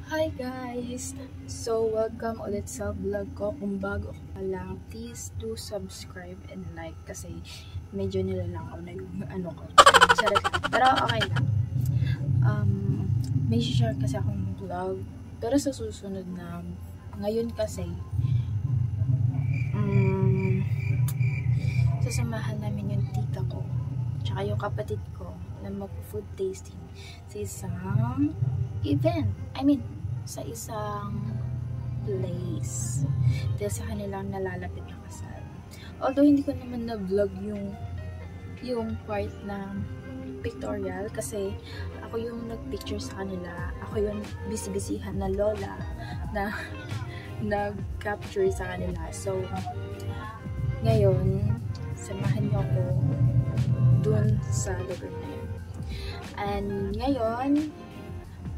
Hi guys! So, welcome ulit sa vlog ko. Kung bago ka pa lang, please do subscribe and like kasi medyo nilalang ako na yung ano ko. Charot lang. Pero okay lang. May share kasi akong vlog. Pero sa susunod na, ngayon kasi, sasamahan namin yung tita ko tsaka yung kapatid ko na mag-food tasting sa isang event. Sa isang place. Dahil sa kanilang nalalapit na kasal. Although hindi ko naman na-vlog yung part na pictorial kasi ako yung nag-picture sa kanila. Ako yung busy-busyhan na lola na nag-capture sa kanila. So, ngayon, samahan niyo ako dun sa lugar na yun. And ngayon,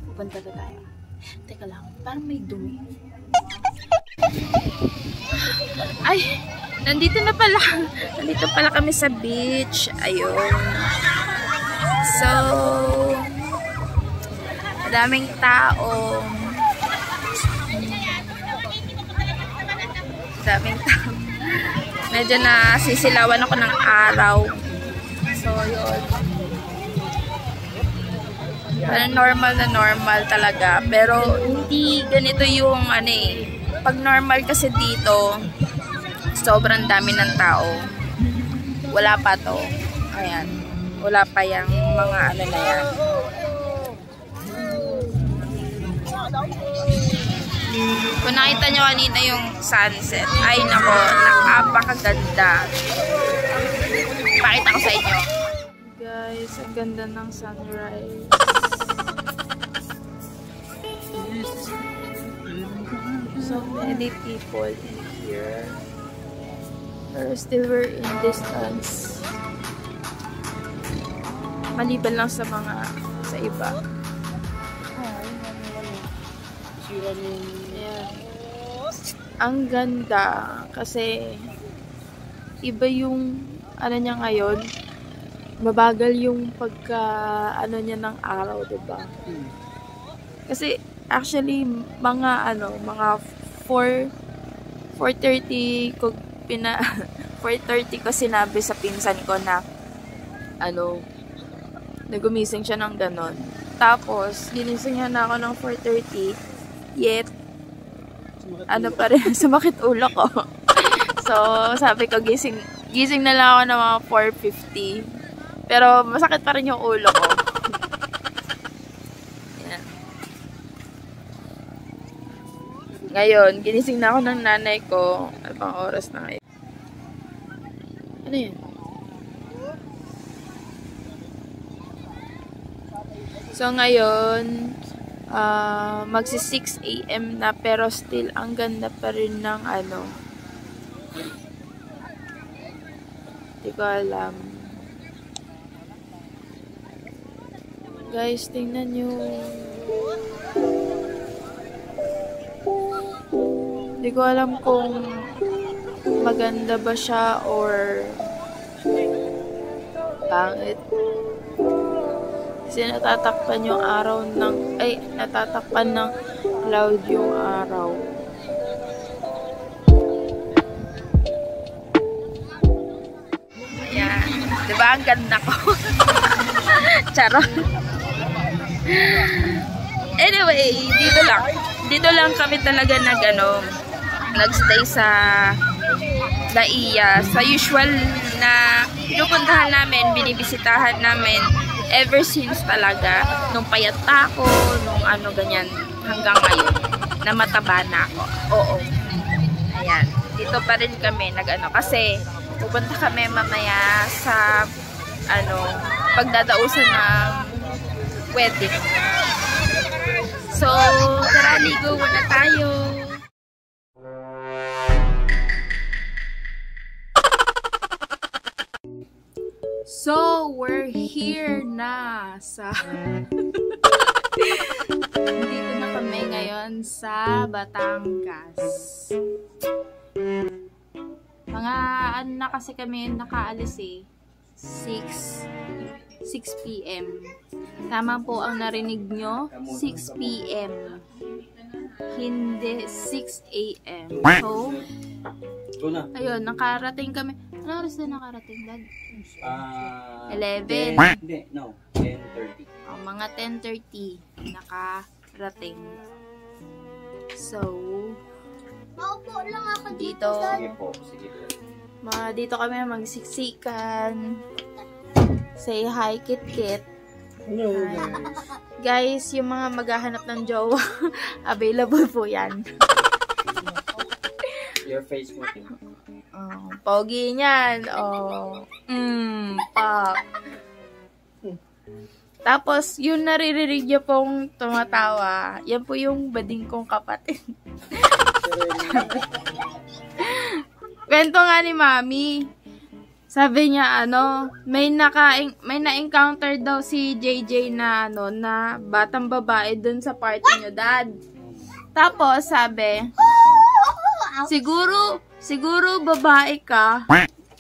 pupunta na tayo. Teka lang, parang may dumi. Ay, nandito pala kami sa beach. Ayun. So, madaming tao. Medyo nasisilawan ako ng araw. So, yun. Normal talaga. Pero, hindi ganito yung pag normal kasi dito, sobrang dami ng tao. Wala pa to. Ayan. Wala pa yung mga na yan. Kung nakita nyo kanina yung sunset, ay nako, napakaganda. Pakita ko sa inyo. Guys, ang ganda ng sunrise. So many people in here. Pero still we're in distance. Maliban lang sa iba. Yeah. Ang ganda kasi iba yung niya ngayon. Mabagal yung pagka niya ng araw, diba? Kasi actually mga 4:30 ko 4:30 ko sinabi sa pinsan ko na nagumising siya ng ganon. Tapos ginising niya na ako ng 4:30 yet pa rin sumakit ulo ko. So sabi ko gising na lang ako ng mga 4:50. Pero masakit pa rin yung ulo ko. Yan. Ngayon, ginising na ako ng nanay ko. Ano pang oras na ngayon? Ano yun? So ngayon, magsi 6 AM na pero still ang ganda pa rin ng Hindi ko alam. Guys, tingnan nyo. Hindi ko alam kung maganda ba siya or pangit. Kasi natatakpan yung araw natatakpan ng cloud yung araw. Yan. Diba ang ganda ko? Charot. Anyway, dito lang kami talaga nagstay sa Daiya. Sa usual na pinupuntahan namin, binibisitahan namin ever since talaga. Nung payat ako, nung ganyan, hanggang ngayon, na mataba na ako. Oo. Ayan. Dito pa rin kami kasi pupunta kami mamaya sa pagdadausan ng wedding. So, tara, ligo muna tayo. So, we're here na sa dito na kami ngayon sa Batangas. Mga na kasi kami nakaalis 6 p.m. Tama po ang narinig nyo, 6 p.m. Hindi 6 a.m. So, ayun, nakarating kami. Ano oras na nakarating, Dad? 11. Hindi, no. 10:30. Mga 10:30 nakarating. So, Maupo lang ako dito. Sige po, sige po. Dito kami magsiksikan. Say hi, Kit-Kit. Hello Guys, yung mga maghahanap ng jowa, available po yan. Your face mo. Oh, pogi niyan. Oh. Pop. Tapos, yung naririnig niyo pong tumatawa, yan po yung bading kong kapatid. Kwento nga ni Mami. Sabi niya, may na-encounter daw si JJ na, na batang babae dun sa party niyo, Dad. Tapos, sabi, siguro babae ka.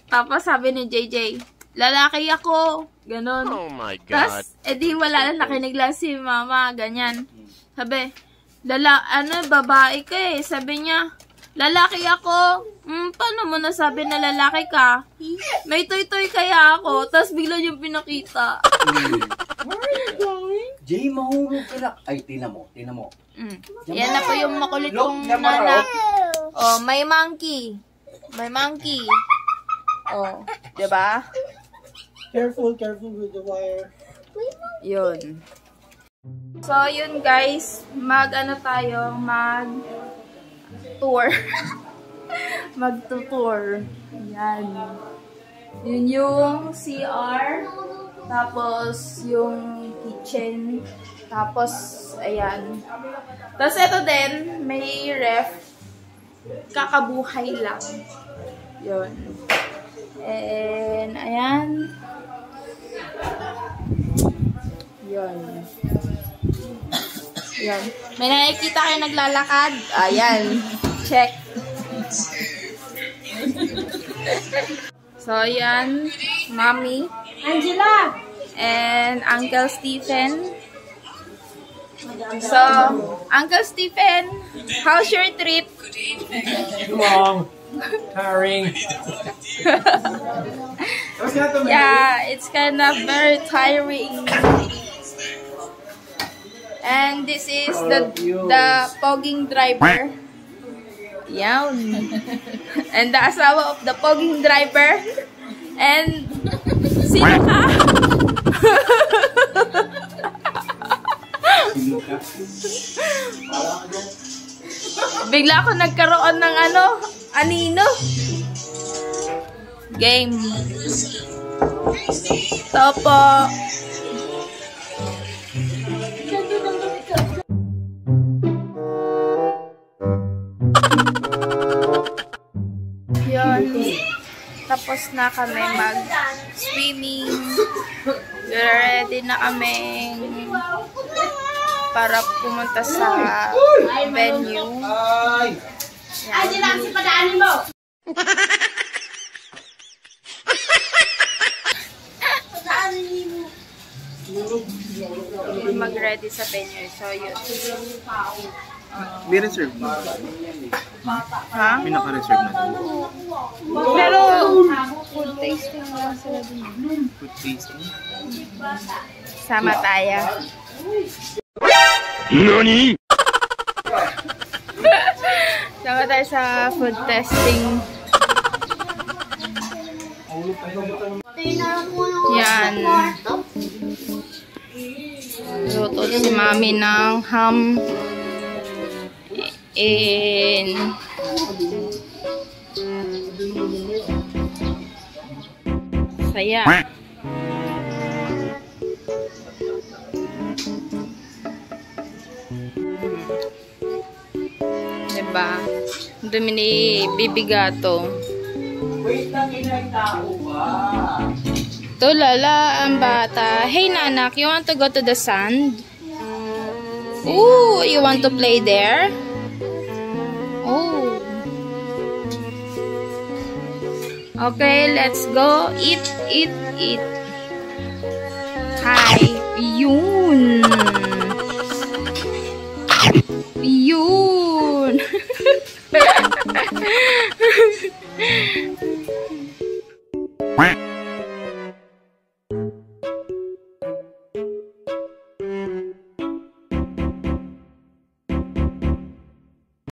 Tapos, sabi ni JJ, lalaki ako. Ganon. Oh my God. Tapos, edi wala lang, nakinig lang si Mama, ganyan. Sabi, babae ka eh. Sabi niya, lalaki ako. Paano mo nasabi na lalaki ka? May toy-toy kaya ako. Tapos bigla yung pinakita. Where are you going? Jay, mahulog ka na. Ay, tina mo. Yan na po yung makulit kong nanak. Oh, may monkey. Oh, diba? Careful with the wire. Yun. So, yun guys. Mag-tour. Mag-tour. Yan. Yun yung CR. Tapos, yung kitchen. Tapos, ayan. Tapos, ito din. May ref. Kakabuhay lang. Yun. And, ayan. Yun. Yan. May nakikita kayo naglalakad? Ayan. Check. So, yan. Mommy. Angela. And Uncle Stephen. So, Uncle Stephen, how's your trip? Long. Tiring. Yeah, it's kind of very tiring. And this is the pogging driver. Yan. And the asawa of the pogging driver. And sino ka? Bigla ako nagkaroon ng anino. Game. Topo. Yun. Tapos na kami mag-swimming. Ready na kami para pumunta sa venue. Ay, lang si padaanin mo! Padaanin mo! Mag-ready sa venue. So, yun. May reserve na. Ha? May naka-reserve na. Pero, food tasting lang sila din. Food tasting? Sama tayo. NANI?! Sama tayo sa food testing. Yan. Luto si Mami ng ham. And saya. Diba? Dumi ni Bibigato. Wait lang, inay tao ba? Tulala ang bata. Hey nanak, you want to go to the sand? Ooh, you want to play there? Oh. Okay, let's go. Eat, eat, eat. Hi. Yun. Yun.